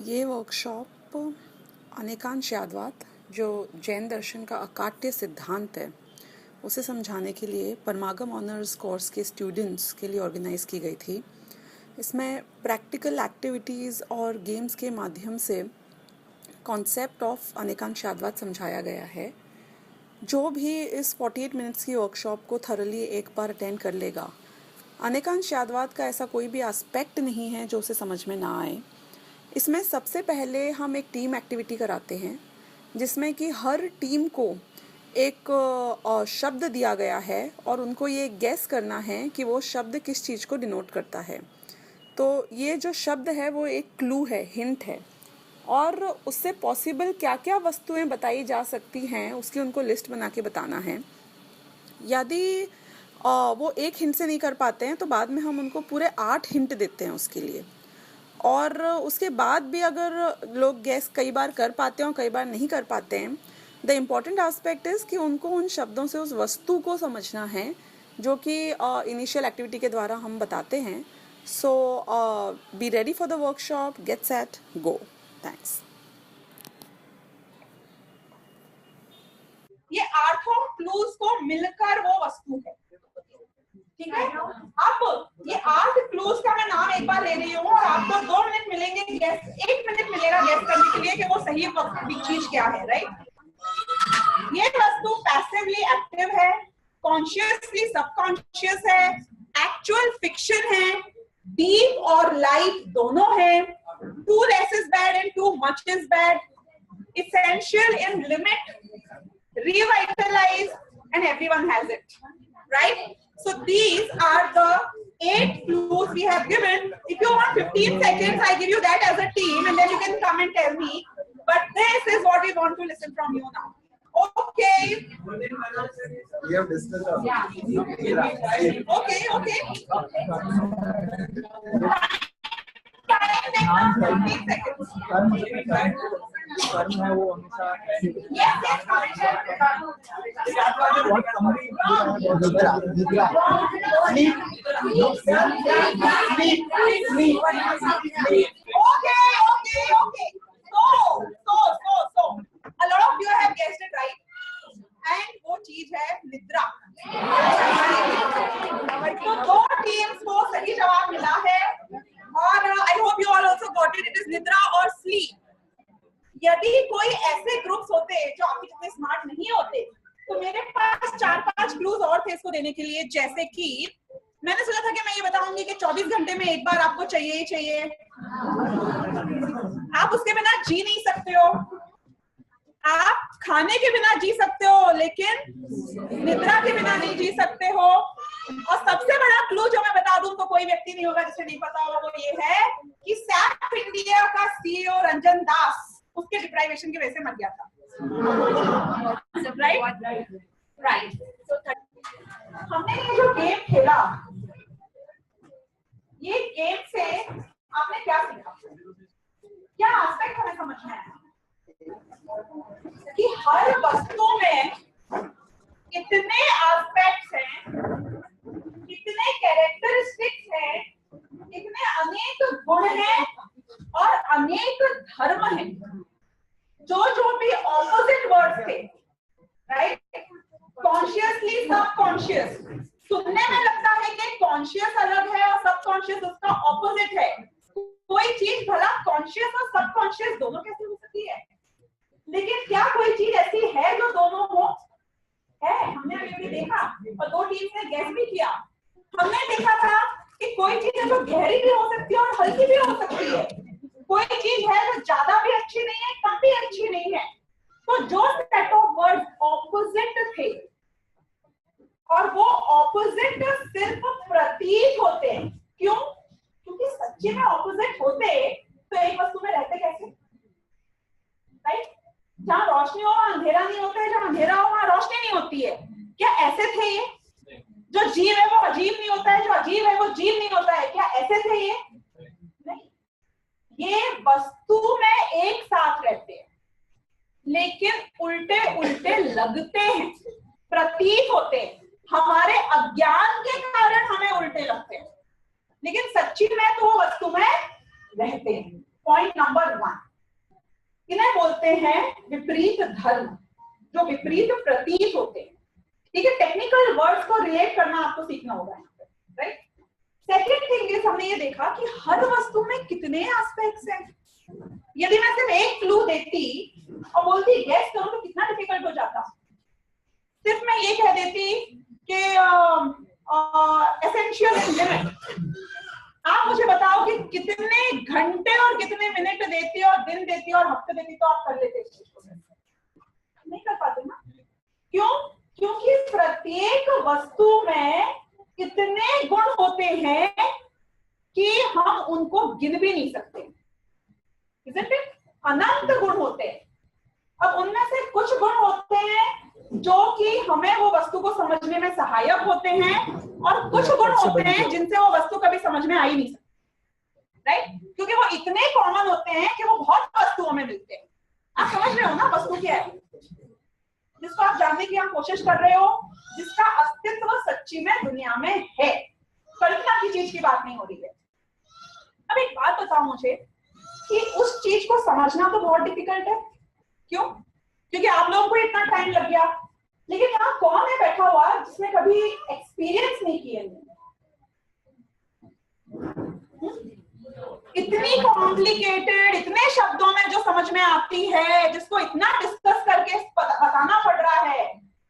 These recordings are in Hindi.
ये वर्कशॉप अनेकांशयादवाद जो जैन दर्शन का अकाट्य सिद्धांत है उसे समझाने के लिए परमागम ऑनर्स कोर्स के स्टूडेंट्स के लिए ऑर्गेनाइज की गई थी। इसमें प्रैक्टिकल एक्टिविटीज़ और गेम्स के माध्यम से कॉन्सेप्ट ऑफ अनेकांशयादवाद समझाया गया है। जो भी इस 48 मिनट्स की वर्कशॉप को थरली एक बार अटेंड कर लेगा, अनेकांशयादवाद का ऐसा कोई भी एस्पेक्ट नहीं है जो उसे समझ में ना आए। इसमें सबसे पहले हम एक टीम एक्टिविटी कराते हैं जिसमें कि हर टीम को एक शब्द दिया गया है और उनको ये गेस करना है कि वो शब्द किस चीज़ को डिनोट करता है। तो ये जो शब्द है वो एक क्लू है, हिंट है, और उससे पॉसिबल क्या क्या वस्तुएं बताई जा सकती हैं उसकी उनको लिस्ट बना के बताना है। यदि वो एक हिंट से नहीं कर पाते हैं तो बाद में हम उनको पूरे 8 हिंट देते हैं उसके लिए, और उसके बाद भी अगर लोग गैस कई बार कर पाते हैं और कई बार नहीं कर पाते हैं, द इम्पॉर्टेंट एस्पेक्ट इज़ कि उनको उन शब्दों से उस वस्तु को समझना है जो कि इनिशियल एक्टिविटी के द्वारा हम बताते हैं। So be ready for the workshop, get set, go. Thanks. ये आठों क्लूज को मिलकर वो वस्तु है, ठीक है। अब ये 8 क्लूज का मैं नाम एक बार ले रही हूँ और आपको 2 मिनट मिलेंगे, गैस 1 मिनट मिलेगा गैस करने के लिए कि वो सही चीज क्या है, राइट। ये वस्तु पैसिवली एक्टिव है, कॉन्शियसली सबकॉन्शियस है, एक्चुअल फिक्शन है, डीप और लाइट दोनों है, too less is bad and too much is bad, essential in limit, revitalize, and everyone has it, right? So these are the 8 clues we have given. If you want 15 seconds, I give you that as a team, and then you can come and tell me. But this is what we want to listen from you now. Okay. We have discussed. Yeah. Okay. Okay. 15 seconds. कर्म है वो हमेशा Okay. So a lot of you have guessed it right, and वो चीज है निद्रा। तो 2 टीम्स को सही जवाब मिला है और I hope you all also got it. It is निद्रा और sleep. यदि कोई ऐसे ग्रुप्स होते जो आपके जितने स्मार्ट नहीं होते तो मेरे पास 4-5 क्लूज और थे इसको देने के लिए। जैसे कि मैंने सोचा था कि मैं ये बताऊंगी कि 24 घंटे में एक बार आपको चाहिए ही चाहिए, आप उसके बिना जी नहीं सकते हो, आप खाने के बिना जी सकते हो लेकिन निद्रा के बिना नहीं जी सकते हो। और सबसे बड़ा क्लू जो मैं बता दूं तो कोई व्यक्ति नहीं होगा जिसे नहीं पता होगा, वो ये है कि सैप इंडिया का सीईओ रंजन दास उसके डिप्राइवेशन की वजह से मर गया था, राइट। हमने ये जो गेम खेला, ये गेम से आपने क्या सीखा, क्या एस्पेक्ट हमें समझना है कि हर वस्तु में कितने एस्पेक्ट्स हैं, कितने कैरेक्टरिस्टिक्स हैं, कितने अनेक गुण हैं और अनेक धर्म हैं। जो भी ऑपोजिट वर्ड्स थे, राइट, कॉन्शियसली सबकॉन्शियस, सुनने में लगता है कि कॉन्शियस अलग है और सबकॉन्शियस उसका ऑपोजिट है। कोई चीज भला कॉन्शियस और सबकॉन्शियस दोनों कैसे हो सकती है, लेकिन क्या कोई चीज ऐसी है जो दोनों हो? है, हमने अभी देखा और 2 टीम्स ने गैस भी किया। हमने देखा था कि कोई चीज है जो गहरी भी हो सकती है और हल्की भी हो सकती है, कोई चीज है जो ज्यादा भी अच्छी नहीं है, कम भी अच्छी नहीं है। तो जो सेट ऑफ वर्ड्स ऑपोजिट थे और वो ऑपोजिट सिर्फ प्रतीत होते हैं, क्यों? क्योंकि सच्चे में ऑपोजिट होते तो एक वस्तु में रहते कैसे, राइट? जहां रोशनी हो वहां अंधेरा नहीं होता है, जहां अंधेरा हो वहां रोशनी नहीं होती है। क्या ऐसे थे ये? जो जीव है वो अजीब नहीं होता है, जो अजीब है वो जीव नहीं होता है, क्या ऐसे थे ये? नहीं, ये वस्तु में एक साथ रहते हैं लेकिन उल्टे उल्टे लगते हैं, प्रतीत होते हैं। हमारे अज्ञान के कारण हमें उल्टे लगते हैं, लेकिन सच्ची में तो वो वस्तु में रहते हैं। पॉइंट नंबर 1, इन्हें बोलते हैं विपरीत धर्म, जो विपरीत प्रतीत होते हैं। ठीक है, टेक्निकल वर्ड्स को रिलेट करना आपको सीखना होगा, राइट। सेकेंड थिंग इज, हमने ये देखा कि हर वस्तु में कितने एस्पेक्ट्स हैं। यदि मैं सिर्फ एक क्लू देती और बोलती गेस करो तो कितना डिफिकल्ट हो जाता। सिर्फ मैं ये कह देती कि एसेंशियल लिमिट, आप मुझे बताओ कि कितने घंटे और कितने मिनट देती और दिन देती और हफ्ते देती, तो आप कर लेते इस चीज को? नहीं कर पाते ना। क्यों? क्योंकि प्रत्येक वस्तु में इतने गुण होते हैं कि हम उनको गिन भी नहीं सकते। Isn't it? अनंत गुण होते हैं। अब उनमें से कुछ गुण होते हैं जो कि हमें वो वस्तु को समझने में सहायक होते हैं, और कुछ गुण होते हैं जिनसे वो वस्तु कभी समझ में आ ही नहीं सकती, राइट? क्योंकि वो इतने कॉमन होते हैं कि वो बहुत वस्तुओं में मिलते हैं। आप समझ रहे हो ना वस्तु क्या है, जिसको आप जानने की हम कोशिश कर रहे हो, जिसका अस्तित्व सच्ची में दुनिया में है, कल्पना की चीज की बात नहीं हो रही है। अब एक बात बताओ मुझे कि उस चीज को समझना तो बहुत डिफिकल्ट है। क्यों? क्योंकि आप लोगों को इतना टाइम लग गया, लेकिन यहाँ कौन है बैठा हुआ जिसने कभी एक्सपीरियंस नहीं किया? इतनी कॉम्प्लिकेटेड, इतने शब्दों में जो समझ में आती है, जिसको इतना डिस्कस करके बताना पड़ रहा है,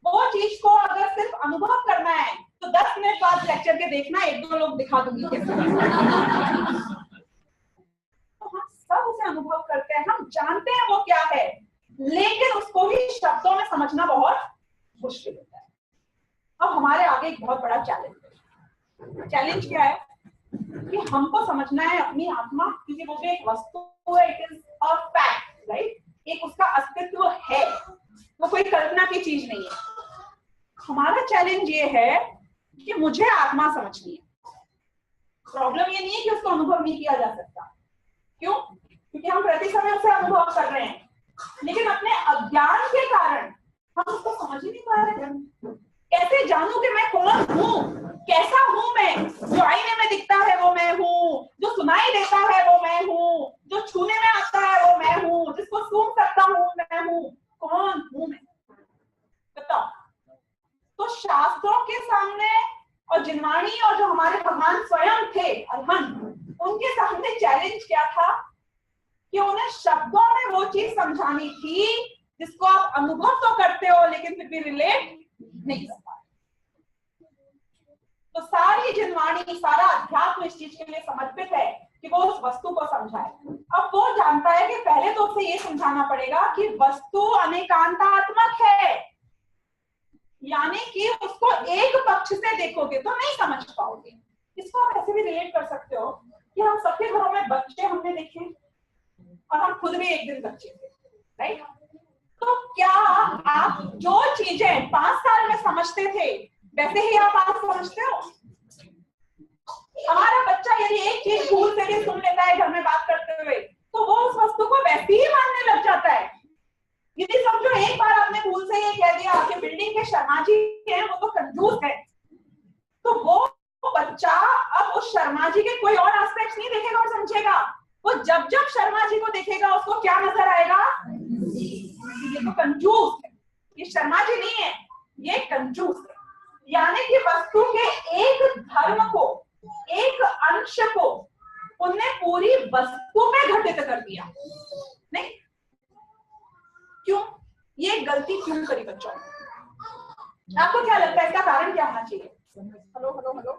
वो चीज को अगर सिर्फ अनुभव करना है तो 10 मिनट बाद लेक्चर के देखना, 1-2 लोग दिखा दूंगी। तो हम सब उसे अनुभव करते हैं, हम जानते हैं वो क्या है, लेकिन उसको भी शब्दों में समझना बहुत मुश्किल होता है। अब हमारे आगे एक बहुत बड़ा चैलेंज है। चैलेंज क्या है कि हमको समझना है अपनी आत्मा, क्योंकि वो भी एक वस्तु है, it is a fact, right? एक उसका अस्तित्व है, वो कोई कल्पना की चीज नहीं है। हमारा चैलेंज ये है कि मुझे आत्मा समझनी है। प्रॉब्लम ये नहीं है कि उसको अनुभव नहीं किया जा सकता। क्यों? क्योंकि हम प्रति समय उसे अनुभव कर रहे हैं, लेकिन अपने अज्ञान के कारण हम उसको समझ ही नहीं पा रहे हैं। कैसे जानूं कि मैं कौन हूँ, कैसा हूं मैं? जो आईने में दिखता है वो मैं हूँ, जो सुनाई देता है वो मैं हूँ, जो छूने में आता है वो मैं हूँ, जिसको सूंघ सकता हूँ मैं हूँ। कौन हूँ मैं? बताओ। तो शास्त्रों के सामने और जिनवाणी और जो हमारे भगवान स्वयं थे अरहंत, उनके सामने चैलेंज क्या था कि उन्हें शब्दों में वो चीज समझानी थी जिसको आप अनुभव तो करते हो लेकिन फिर भी रिलेट नहीं कर पाते। तो सारी जिनवाणी, सारा अध्यात्म इस चीज के लिए समर्पित है कि वो उस वस्तु को समझाए। अब वो जानता है कि पहले तो उसे ये समझाना पड़ेगा कि वस्तु अनेकांतात्मक है, यानी कि उसको एक पक्ष से देखोगे तो नहीं समझ पाओगे। इसको आप ऐसे भी रिलेट कर सकते हो कि हम सबके घरों में बच्चे हमने देखे और हम खुद भी एक दिन बच्चे थे, राइट? तो क्या आप जो चीजें 5 साल में समझते थे वैसे ही आप आज समझते हो? हमारा बच्चा यदि एक चीज भूल से भी सुन लेता है घर में बात करते हुए, तो वो उस वस्तु को वैसे ही मानने लग जाता है। यदि समझो एक बार आपने भूल से ये कह दिया कि बिल्डिंग के शर्मा जी हैं वो तो कंजूस है, तो वो बच्चा अब उस शर्मा जी के कोई और एस्पेक्ट्स नहीं देखेगा और समझेगा। वो जब जब शर्मा जी को देखेगा उसको क्या नजर आएगा? ये तो कंजूस है, ये शर्मा जी नहीं है, ये कंजूस है। यानी कि वस्तु के एक धर्म को, एक अंश को उनने पूरी वस्तु में घटित कर दिया। नहीं, क्यों? ये गलती क्यों करी बच्चों ने? आपको क्या लगता है इसका कारण क्या होना चाहिए? हेलो हेलो हेलो,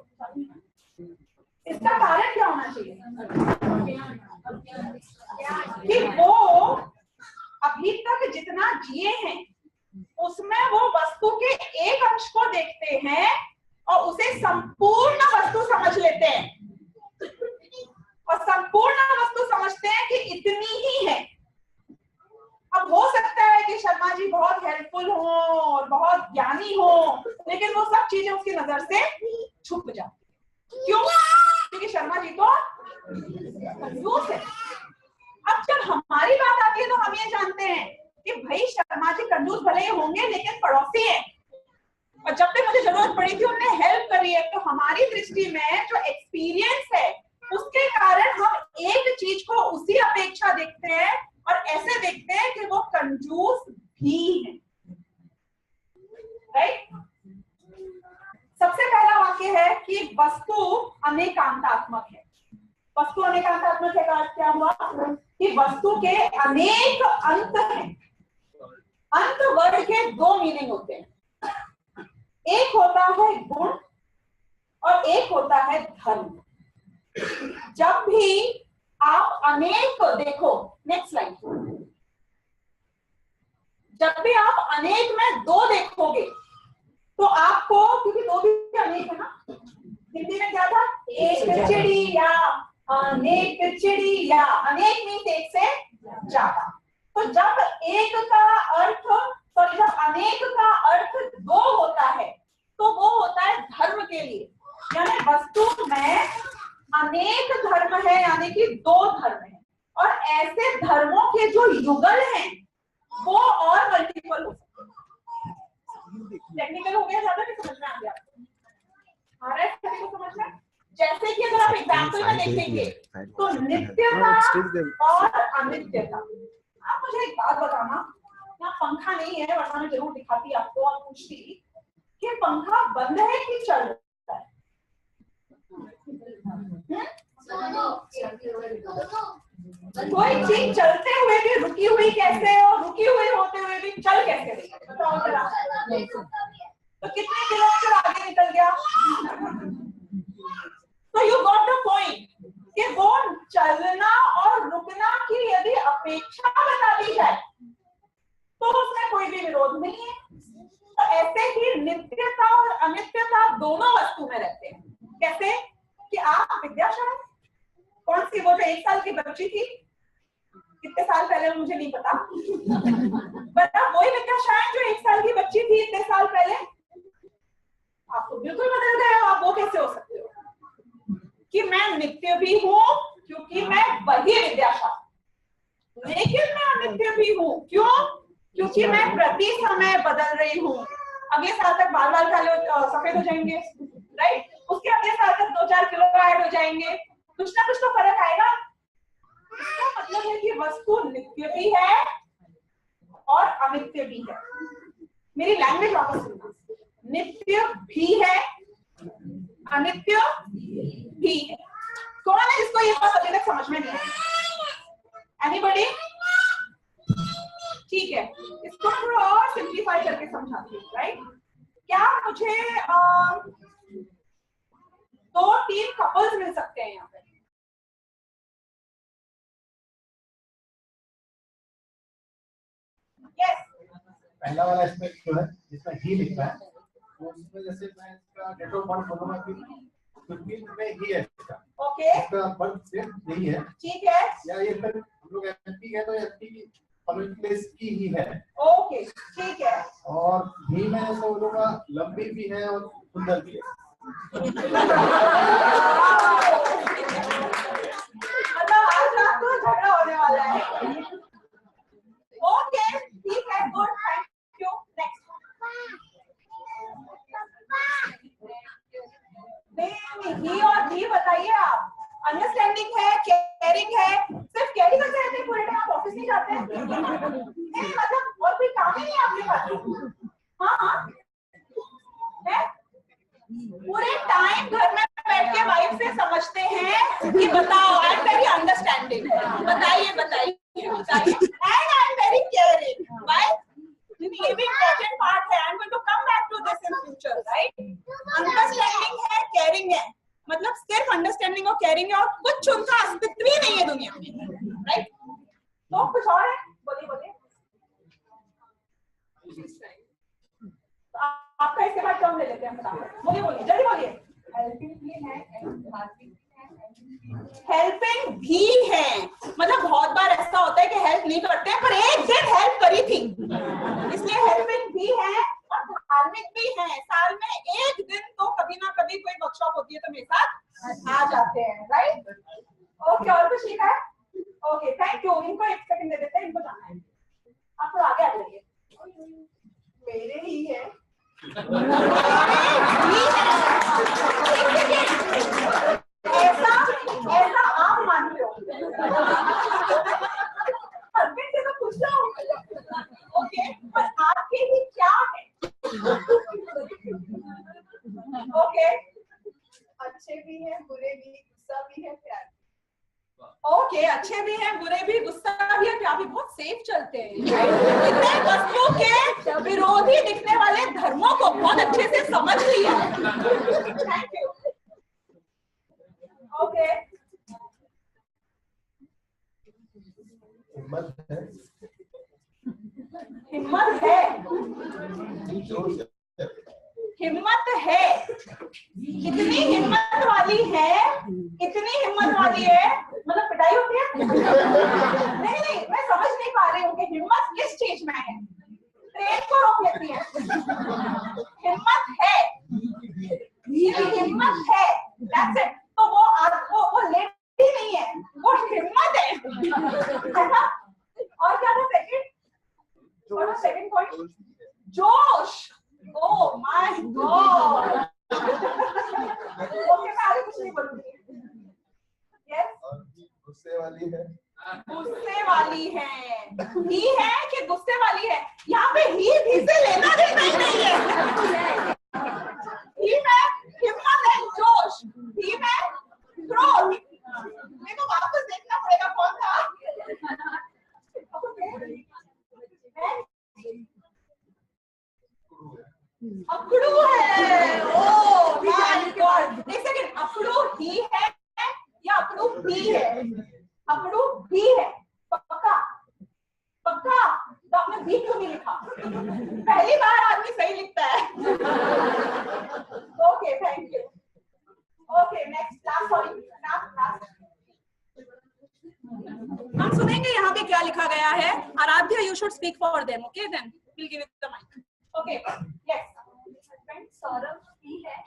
इसका कारण क्या होना चाहिए? कि वो अभी तक जितना जिए हैं उसमें वो वस्तु के एक अंश को देखते हैं और उसे संपूर्ण वस्तु समझ लेते हैं, और संपूर्ण वस्तु समझते हैं कि इतनी ही है। अब हो सकता है कि शर्मा जी बहुत हेल्पफुल हो और बहुत ज्ञानी हो, लेकिन वो सब चीजें उसकी नजर से छुप जाती है। क्यों? क्योंकि शर्मा जी तो कंजूस है। अब जब हमारी बात आती है तो हम ये जानते हैं कि भाई शर्मा जी कंजूस भले ही होंगे लेकिन पड़ोसी हैं, और जब भी मुझे जरूरत पड़ी थी उन्होंने हेल्प करी है। तो हमारी दृष्टि में जो एक्सपीरियंस है उसके कारण हम एक चीज को उसी अपेक्षा देखते हैं और ऐसे देखते हैं कि वो कंजूस भी है, राइट। सबसे पहला वाक्य है कि वस्तु अनेकांतात्मक है। वस्तु अनेकांतात्मक है का अर्थ क्या हुआ कि वस्तु के अनेक अंत हैं। अंत वर्ड के दो मीनिंग होते हैं, एक होता है गुण और एक होता है धर्म। जब भी आप अनेक देखो, नेक्स्ट लाइन, जब भी आप अनेक में दो देखोगे तो आपको, क्योंकि दो भी अनेक है ना, हिंदी में क्या था, एक चिड़िया, अनेक चिड़िया, अनेक मीन्स एक से ज्यादा। तो जब एक का अर्थ, सॉरी, जब अनेक का अर्थ दो होता है तो वो होता है धर्म के लिए, यानी वस्तु में अनेक धर्म है, यानी कि दो धर्म है। और ऐसे धर्मों के जो युगल हैं वो और मल्टीपल हो सकते हैं। टेक्निकल हो गया ज्यादा, नहीं समझ में आ गया आ रहा है सभी को समझ में? जैसे कि अगर आप एग्जाम्पल में देखेंगे तो नित्यता और अनित्यता। आप मुझे एक बात बताना, यहाँ पंखा नहीं है वरना मैं जरूर दिखाती आपको और पूछती कि पंखा बंद है कि चल रहा है? कोई चीज चलते हुए भी रुकी हुई कैसे और रुकी हुई होते हुए भी चल कैसे रही, बताओ जरा। तो कितने किलोमीटर आगे निकल गया? तो यू गॉट द पॉइंट कि वो चलना और रुकना की यदि अपेक्षा बता दी जाए तो उसमें कोई भी विरोध नहीं है। तो ऐसे ही नित्यता और अनित्यता दोनों वस्तु में रहते हैं। कैसे कि आप विद्याशायन, कौन सी, वो जो 1 साल की बच्ची थी, कितने साल पहले मुझे नहीं पता, बता वही विद्याशायन जो 1 साल की बच्ची थी इतने साल पहले, आप तो बिल्कुल बदल गए हो। आप वो कैसे हो सकते हो कि मैं नित्य भी हूँ क्योंकि मैं वही विद्याशायन, लेकिन मैं अनित्य भी हूँ क्यों? क्योंकि मैं प्रति समय बदल रही हूँ। अगले साल तक बाल काले सफेद हो जाएंगे, राइट। उसके अगले साल तक 2-4 किलो ऐड हो जाएंगे, कुछ ना कुछ तो फर्क आएगा। इसका मतलब है कि वस्तु नित्य भी है और अनित्य भी है। मेरी लैंग्वेज वापस सुनना, नित्य भी है, अनित्य भी है। कौन है जिसको ये बात अभी तक समझ में नहीं आई? एनीबॉडी? ठीक है, इसको थोड़ा और सिंप्लीफाई करके समझाती हूँ, राइट। क्या मुझे 2-3 कपल्स मिल सकते हैं यहाँ पे? यस। पहला वाला इसमें जो है जिसमें ही लिखा है, तो उसमें जैसे मैं इसका डेट ऑफ बर्थ बोलूंगा कि 15 में ही है इसका, ओके, इसका बर्थ से यही है, ठीक है। या ये फिर हम लोग एमपी है तो एमपी की कमिंग प्लेस की ही है, ओके, ठीक है। और भी में ऐसा बोलूंगा लंबी भी है और सुंदर भी है। मतलब आज रात को झगड़ा होने वाला है। ओके, ठीक है, गुड, थैंक यू। नेक्स्ट। ही और भी बताइए आप। अंडरस्टैंडिंग है, केयरिंग है, सिर्फ केयरिंग करते रहते हैं पूरे टाइम, आप ऑफिस नहीं जाते हैं? नहीं, मतलब और कोई काम ही नहीं है आपके पास? हाँ हाँ, है पूरे टाइम घर में बैठ के वाइफ से समझते हैं कि बताओ, आई एम वेरी अंडरस्टैंडिंग, बताइए बताइए बताइए, and I am very caring, right. ये भी इम्पोर्टेंट पार्ट है। I am going to come back to this in future, right. Understanding है, केयरिंग है, मतलब सिर्फ अंडरस्टैंडिंग और केयरिंग है और कुछ उनका अस्तित्व ही नहीं है दुनिया में, राइट। तो कुछ और है, बोलिए बोलिए। आपका इसके बाद टर्म ले लेते हैं, फटाफट बोलिए बोलिए, जल्दी बोलिए। हेल्पिंग भी है, मतलब बहुत बार ऐसा होता है कि हेल्प नहीं करते हैं, पर एक दिन हेल्प करी थी, इसलिए हेल्पिंग भी है और धार्मिक भी है। साल में एक दिन तो कभी ना कभी कोई वर्कशॉप होती है तो मेरे साथ आ जाते हैं, राइट। ओके, और कुछ लिखा है? Okay, thank you. इनको एक सेकंड दे देते हैं, इनको जाना है, आप तो आगे आ जाइए। मेरे ही है ऐसा ओके, अच्छे भी हैं, बुरे भी, गुस्सा भी है, प्यार भी, बहुत सेफ चलते हैं। इतने वस्तु के विरोधी दिखने वाले धर्मों को बहुत अच्छे से समझ लिया। Thank you. ओके, हिम्मत है, हिम्मत है, हिम्मत है, कितनी हिम्मत वाली है, कितनी हिम्मत वाली है, मतलब पिटाई होती है? नहीं नहीं, मैं समझ नहीं पा रही हूँ कि हिम्मत किस चीज में है। ट्रेन को रोक लेती है, हिम्मत है, हिम्मत है, that's it। तो वो लेडी नहीं है, वो हिम्मत है ना? और क्या था सेकंड? सेकंड पॉइंट, जोश। Oh my God! ओके, मैं आगे कुछ नहीं बोलूंगी। Yes? गुस्से वाली है, गुस्से वाली है, ही है कि गुस्से वाली है? यहाँ पे ही से लेना देना ही नहीं है। ही में हिम्मत है, जोश, ही में क्रोध। मेरे को वापस देखना पड़ेगा कौन था। अकड़ू है। ओह माय गॉड, एक सेकंड, अकड़ू ही है या अकड़ू भी है? अकड़ू भी है, पक्का पक्का। तो आपने भी क्यों नहीं लिखा? पहली बार आदमी सही लिखता है। Okay, thank you. Okay, next, last, sorry, last. हम सुनेंगे यहाँ पे क्या लिखा गया है। Aaradhya, you should speak for them. Okay, then will give it the mic. Okay, yes. Saurabh ही है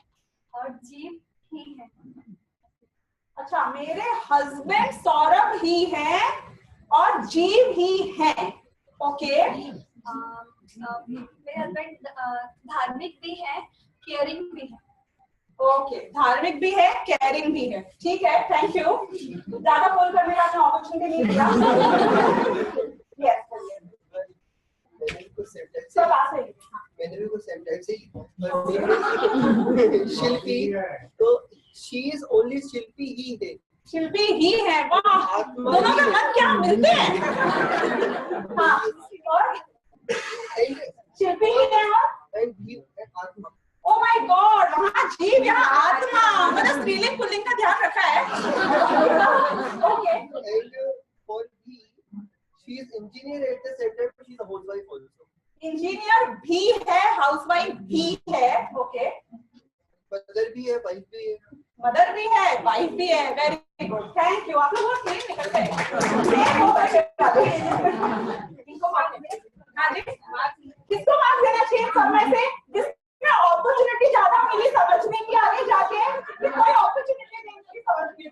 और जीव ही है। अच्छा, मेरे हस्बैंड सौरभ ही है और जीव ही है। ओके, मेरे हस्बैंड धार्मिक भी है, केयरिंग भी है। ओके, धार्मिक भी है, केयरिंग भी है। ठीक है, थैंक यू। ज्यादा बोल करने का अपॉर्चुनिटी नहीं दिया। यस, सब आसे मैंने भी कुछ सेंटेंस ही शिल्पी, तो शी इज ओनली शिल्पी ही है। शिल्पी ही है। वाह, दोनों के मन क्या मिलते हैं। हाँ, और शिल्पी ही है एंड जीव है आत्मा। ओ माय गॉड, वहाँ जीव यहाँ आत्मा, मतलब स्त्रीलिंग पुल्लिंग का ध्यान रखा है। Okay, and for he she is engineer at the centre, she is a housewife also. Engineer भी है, हाउसवाइफ भी है। ओके, मदर भी है, वाइफ भी है। मदर भी है, वाइफ भी है। Very good, thank you. आप लोग बहुत क्लीन निकलते हैं। इनको मार्क्स दें। हाँ जी, किसको मार्क्स देना चाहिए सब में से जिसमें अपॉर्चुनिटी ज्यादा मिली समझने की आगे जाके? कोई अपॉर्चुनिटी नहीं मिली समझने की।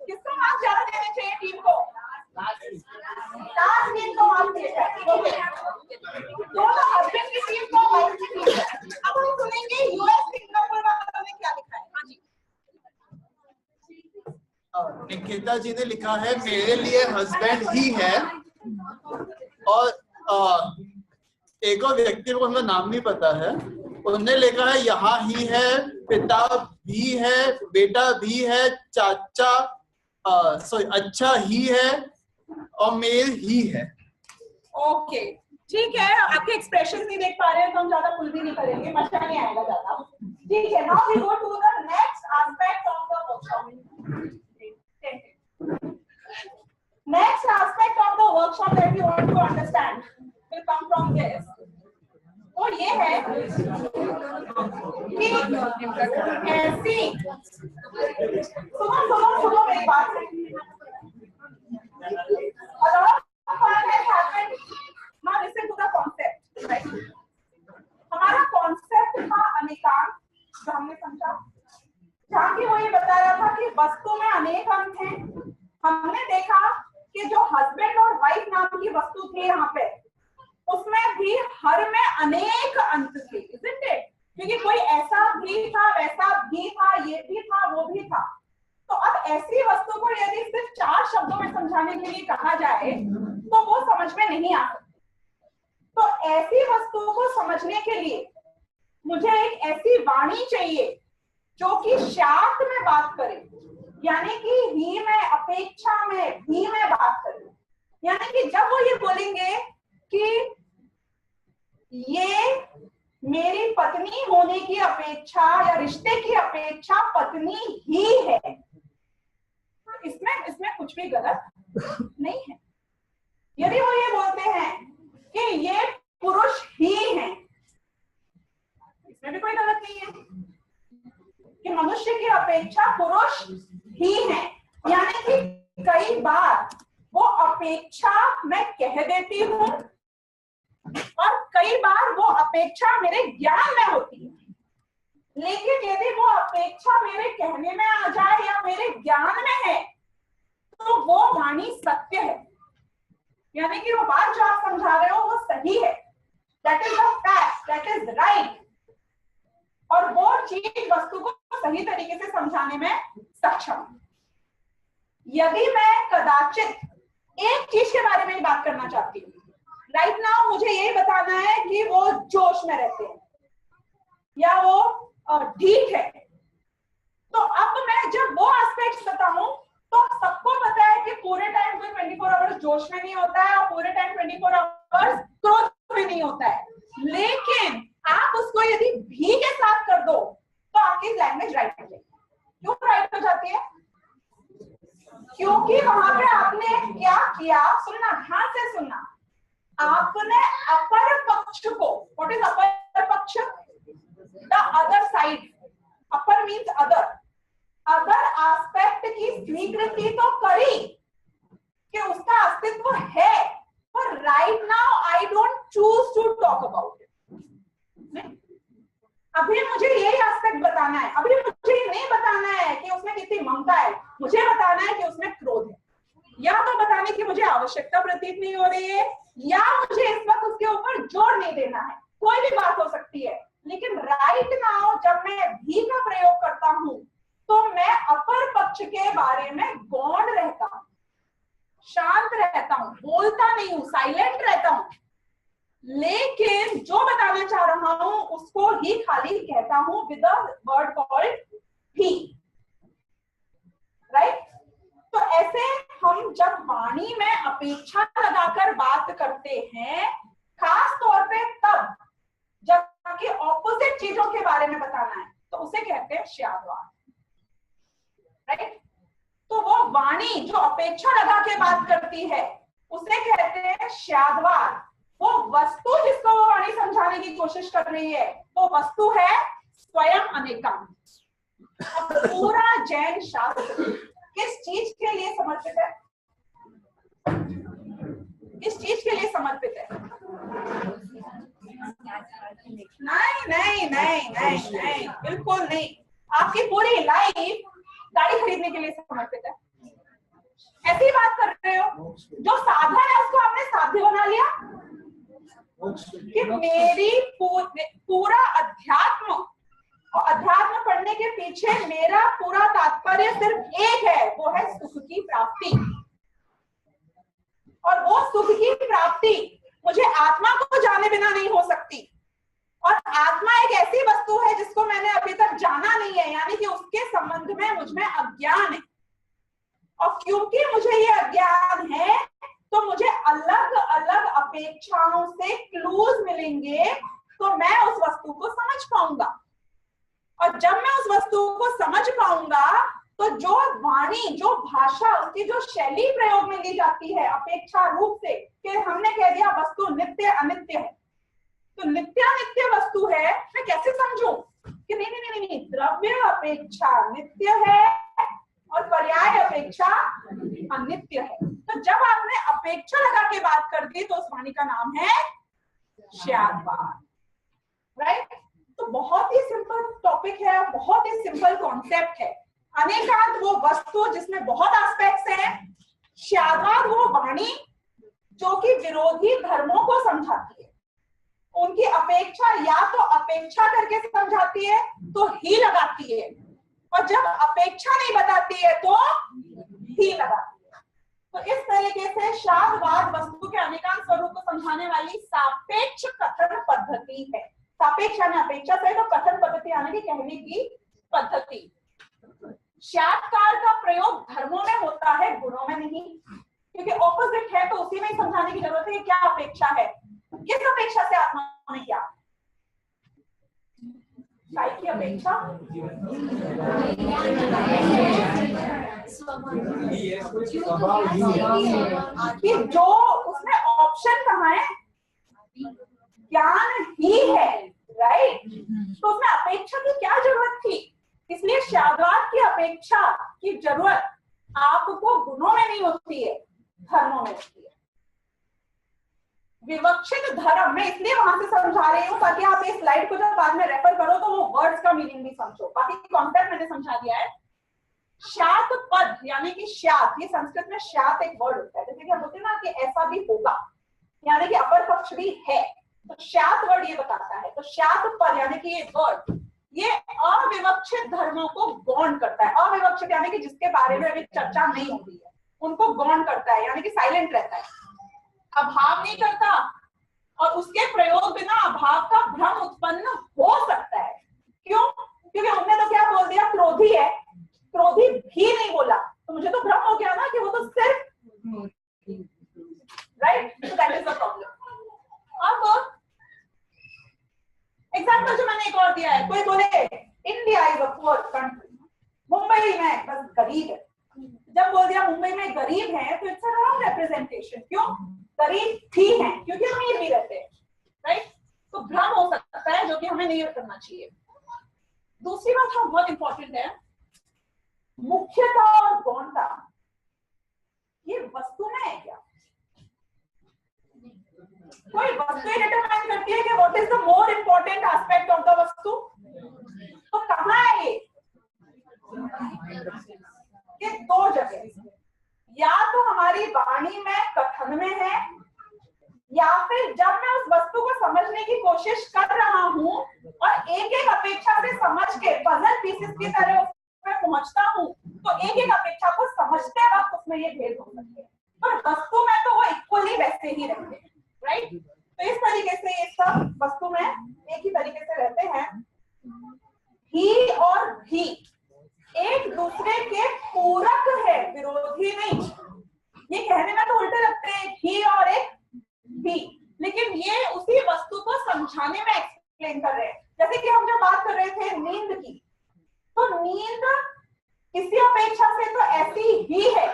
किसको मार्क्स ज्यादा देने चाहिए टीम को? लास्ट टीम को मार्क्स दिए जाए। दोनों हस्बैंड की टीम को, वाइफ की टीम को। अब हम सुनेंगे यूएस सिंगापुर वालों ने क्या लिखा है। हाँ जी, निकिता जी ने लिखा है मेरे लिए हस्बैंड ही है, और एक और व्यक्ति को उनका नाम नहीं पता है, उन्होंने लिखा है यहाँ ही है, पिता भी है, बेटा भी है, चाचा अच्छा ही है और मेल ही है। ओके, ठीक है। आपके एक्सप्रेशन नहीं देख पा रहे हैं तो हम ज्यादा पुल भी नहीं करेंगे, मजा नहीं आएगा ज्यादा। ठीक है, now we go to the next aspect of the workshop. Next aspect of the workshop that you want to understand will come from this. वो ये है कि ऐसी, सुनो मेरी बात। A lot of fun has happened. Now listen to the concept, right? हमारा concept था अनेकांश, जो हमने समझा, जहाँ की वो ये बता रहा था कि वस्तु में अनेक अंश हैं। हमने देखा कि जो हस्बैंड और वाइफ नाम की वस्तु थी यहाँ पे, उसमें भी हर में अनेक अंश थे, isn't it? क्योंकि कोई ऐसा भी था, वैसा भी था, ये भी था, वो भी था। तो अब ऐसी वस्तु को यदि सिर्फ 4 शब्दों में समझाने के लिए कहा जाए तो वो समझ में नहीं आ सकती। तो ऐसी वस्तु को समझने के लिए मुझे एक ऐसी वाणी चाहिए जो कि शास्त्र में बात करे, यानी कि ही में, अपेक्षा में भी में बात कर रही हूँ। यानी कि जब वो ये बोलेंगे कि ये मेरी पत्नी होने की अपेक्षा या रिश्ते की अपेक्षा पत्नी ही है, तो इसमें कुछ भी गलत नहीं है। यदि वो ये बोलते हैं कि ये पुरुष ही है, इसमें भी कोई गलत नहीं है कि मनुष्य की अपेक्षा पुरुष ही है। यानी कि कई बार वो अपेक्षा मैं कह देती हूँ और कई बार वो अपेक्षा मेरे ज्ञान में होती है, लेकिन यदि वो अपेक्षा मेरे कहने में आ जाए या मेरे ज्ञान में है तो वो वाणी सत्य है। यानी कि वो बात जो आप समझा रहे हो वो सही है, that is the fact, that is right, और वो चीज वस्तु को सही तरीके से समझाने में सक्षम। यदि मैं कदाचित एक चीज के बारे में बात करना चाहती हूँ, राइट नाउ मुझे ये बताना है कि वो जोश में रहते हैं या वो ठीक है, तो अब मैं जब वो एस्पेक्ट्स बताऊं तो सबको पता है कि पूरे टाइम कोई 24 आवर्स जोश में नहीं होता है और पूरे टाइम 24 आवर्स क्रोध में नहीं होता है। लेकिन आप उसको यदि भी के साथ कर दो तो आपकी लैंग्वेज राइट हो जाएगी। क्यों राइट हो जाती है? क्योंकि वहां पे आपने क्या किया, सुनना, ध्यान से सुनना, आपने अपर पक्ष को, व्हाट इज अपर पक्ष? द अदर साइड, अपर मीन्स अदर, अदर एस्पेक्ट की स्वीकृति तो करी कि उसका अस्तित्व है, पर right now I don't choose to talk about it. अभी मुझे यही एस्पेक्ट बताना है, अभी मुझे नहीं बताना है कि उसमें कितनी ममता है, मुझे बताना है कि उसमें क्रोध है, या तो बताने की मुझे आवश्यकता प्रतीत नहीं हो रही है, या मुझे इस वक्त उसके ऊपर जोर नहीं देना है। कोई भी बात हो सकती है, लेकिन राइट नाउ जब मैं भी का प्रयोग करता हूं तो मैं अपर पक्ष के बारे में गौण रहता हूं, शांत रहता हूं, बोलता नहीं हूं, साइलेंट रहता हूं, लेकिन जो बताना चाह रहा हूं उसको ही खाली कहता हूं विद अ वर्ड कॉल्ड भी, राइट। तो ऐसे हम जब वाणी में अपेक्षा लगाकर बात करते हैं, खास तौर पे तब जबकि ऑपोजिट चीजों के बारे में बताना है, तो उसे कहते हैं श्यादवाद, राइट। तो वो वाणी जो अपेक्षा लगा के बात करती है उसे कहते हैं श्यादवाद। वो वस्तु जिसको वो वाणी समझाने की कोशिश कर रही है वो वस्तु है स्वयं अनेकांत। अब पूरा जैन शास्त्र किस चीज के लिए समर्पित है? किस चीज के लिए समर्पित है? नहीं नहीं नहीं नहीं नहीं, बिल्कुल नहीं। आपकी पूरी लाइफ गाड़ी खरीदने के लिए समर्पित है, ऐसी बात कर रहे हो। जो साधन है उसको आपने साध्य बना लिया कि मेरी पूरा अध्यात्म, और अध्यात्म पढ़ने के पीछे मेरा पूरा तात्पर्य सिर्फ एक है, वो है सुख की प्राप्ति। और वो सुख की प्राप्ति मुझे आत्मा को जाने बिना नहीं हो सकती, और आत्मा एक ऐसी वस्तु है जिसको मैंने अभी तक जाना नहीं है, यानी कि उसके संबंध में मुझ में अज्ञान है। और क्योंकि मुझे ये अज्ञान है तो मुझे अलग अलग अपेक्षाओं से क्लूज मिलेंगे, तो मैं उस वस्तु को समझ पाऊंगा। और जब मैं उस वस्तु को समझ पाऊंगा तो जो वाणी, जो भाषा, उसकी जो शैली प्रयोग में ली जाती है अपेक्षा रूप से, कि हमने कह दिया वस्तु नित्य अनित्य है, तो नित्य वस्तु है, मैं कैसे समझूं कि नहीं नहीं नहीं नहीं, द्रव्य अपेक्षा नित्य है और पर्याय अपेक्षा अनित्य है। तो जब आपने अपेक्षा लगा के बात कर दी तो उस वाणी का नाम है श्यादवाद, राइट। तो बहुत ही सिंपल टॉपिक है, बहुत ही सिंपल कॉन्सेप्ट है। अनेकांत वो वस्तु जिसमें बहुत एस्पेक्ट्स हैं, श्यादवाद वो वाणी जो कि विरोधी धर्मों को समझाती है, उनकी अपेक्षा या तो अपेक्षा करके समझाती है तो ही लगाती है, और जब अपेक्षा नहीं बताती है तो ही लगाती है। तो इस तरीके से श्यादवाद वस्तु के अनेकांत स्वरूप को समझाने वाली सापेक्ष कथन पद्धति है। सापेक्ष यानी अपेक्षा से, तो कथन पद्धति यानी कि कहने की पद्धति। श्यातकार का प्रयोग धर्मों में होता है, गुणों में नहीं, क्योंकि ऑपोजिट है तो उसी में ही समझाने की जरूरत है कि क्या अपेक्षा है, किस अपेक्षा से आत्मा में क्या, काय की अपेक्षा, कि जो उसमें ऑप्शन कहाँ है, ज्ञान ही है, राइट। तो उसमें अपेक्षा की क्या जरूरत थी, इसलिए शाद्वाद की अपेक्षा की जरूरत आपको गुणों में नहीं होती है, धर्मों में होती है। विवक्षित धर्म में इसलिए वहां से समझा रही हूँ ताकि आप इस स्लाइड को जब बाद में रेफर करो तो वो वर्ड्स का मीनिंग भी समझो, बाकी कॉन्सेप्ट मैंने समझा दिया है। शात पद यानी कि शात, ये संस्कृत में शात एक वर्ड होता है, जैसे कि हम बोलते हैं ना कि ऐसा भी होगा, यानी कि अपर पक्ष भी है, तो शात वर्ड ये बताता है। तो शात पद यानी कि ये वर्ड ये अविवक्षित धर्मों को गौण करता है। अविवक्षित यानी कि जिसके बारे में अभी चर्चा नहीं हो रही है उनको गौण करता है, यानी कि साइलेंट रहता है, अभाव नहीं करता, और उसके प्रयोग बिना अभाव का भ्रम उत्पन्न हो सकता है। क्यों? क्योंकि हमने तो क्या बोल दिया, क्रोधी है, क्रोधी भी नहीं बोला, तो मुझे तो भ्रम हो गया ना कि वो तो सिर्फ, right, so that is the problem। अब एग्जाम्पल जो मैंने एक और दिया है, कोई बोले India is a poor country, Mumbai में बस गरीब है, जब बोल दिया मुंबई में गरीब है तो इट्स अ रॉन्ग रिप्रेजेंटेशन। क्यों? गरीब भी है क्योंकि अमीर भी रहते हैं, राइट। तो भ्रम हो सकता है जो कि हमें नहीं करना चाहिए। दूसरी बात हम बहुत इंपॉर्टेंट है, मुख्यता और गौणता, ये वस्तु में है क्या? कोई वस्तु डिटरमाइन करती है कि what is the more important aspect of the वस्तु? तो कहाँ है ये दो जगह, या तो हमारी वाणी में, कथन में है, या फिर जब मैं उस वस्तु को समझने की कोशिश कर रहा हूं और एक एक अपेक्षा से समझ के पजल पीसेस की तरह उसमें पहुंचता हूं, तो एक एक अपेक्षा को समझते वक्त उसमें ये भेद हो सकते हैं, पर वस्तु में तो वो इक्वली वैसे ही रहते हैं, राइट। तो इस तरीके से ये सब वस्तु में एक ही तरीके से रहते हैं। ही और भी एक दूसरे के पूरक है, विरोधी नहीं। ये कहने में तो उल्टे लगते हैं, ही और एक भी, लेकिन ये उसी वस्तु को समझाने में एक्सप्लेन कर रहे हैं। जैसे कि हम जब बात कर रहे थे नींद की, तो नींद किसी अपेक्षा से तो ऐसी ही है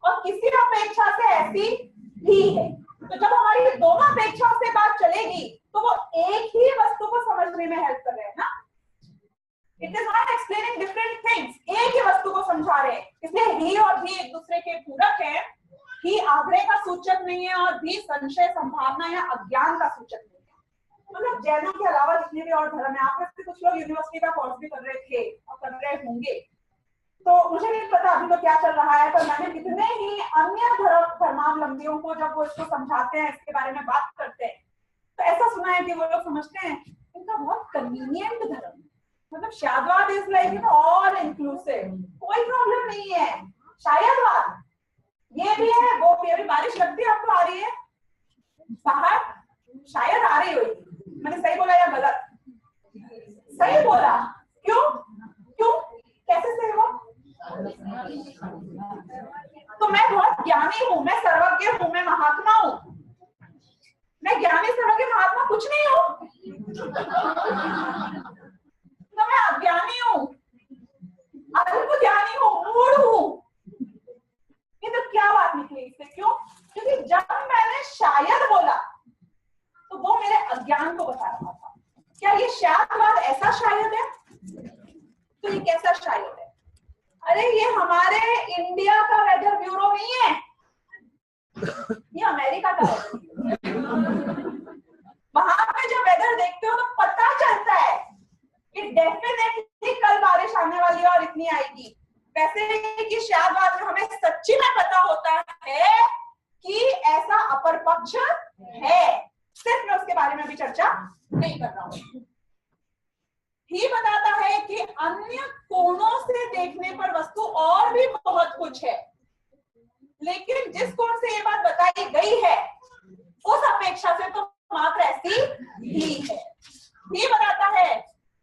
और किसी अपेक्षा से ऐसी भी है। तो जब हमारी दोनों अपेक्षाओं से बात चलेगी तो वो एक ही वस्तु को समझने में हेल्प कर रहे हैं ना। It is not explaining different things, एक ही वस्तु को समझा रहे हैं, इसलिए ही और भी एक दूसरे के पूरक है। ही आग्रह का सूचक नहीं है और भी संशय, संभावना या अज्ञान का सूचक नहीं है। मतलब जैनों के अलावा जितने भी और धर्म है, आप में से कुछ लोग यूनिवर्सिटी का कोर्स भी कर रहे थे और कर रहे होंगे, तो मुझे नहीं पता अभी तो क्या चल रहा है, पर मैंने कितने ही अन्य धर्मावलंबियों को जब वो इसको समझाते हैं, इसके बारे में बात करते हैं, तो ऐसा सुना है कि वो लोग समझते हैं इनका बहुत कन्वीनियंट धर्म, मतलब शाद्वाद इज लाइक ऑल इंक्लूसिव, कोई प्रॉब्लम नहीं है। शायदवाद ये भी है, वो भी। अभी बारिश लगती है, आपको आ रही है बाहर? शायद आ रही होगी, मैंने सही बोला या गलत? सही बोला। क्यों? क्यों? कैसे सही हुआ? तो मैं बहुत ज्ञानी हूं, मैं सर्वज्ञ हूं, मैं महात्मा हूं। मैं ज्ञानी सर्वज्ञ महात्मा कुछ नहीं हूं, तो मैं अज्ञानी हूं, अल्प ज्ञानी हूं, मूढ़ हूं। ये तो क्या बात निकली इससे? क्यों? क्योंकि जब मैंने शायद बोला तो वो मेरे अज्ञान को बता रहा था। क्या ये शायदवाद ऐसा शायद है? तो ये कैसा शायद है? अरे ये हमारे इंडिया का वेदर ब्यूरो नहीं है, ये अमेरिका का वेदर। वहां पे जब वेदर देखते हो तो पता चलता है कि डेफिनेटली कल बारिश आने वाली है और इतनी आएगी। वैसे कि शायदवाद में हमें सच्ची में पता होता है कि ऐसा अपर पक्ष है, सिर्फ मैं उसके बारे में अभी चर्चा नहीं कर रहा हूं। ही बताता है कि अन्य कोणों से देखने पर वस्तु और भी बहुत कुछ है, लेकिन जिस कोण से ये बात बताई गई है उस अपेक्षा से तो मात्र ऐसी ही है। ही बताता है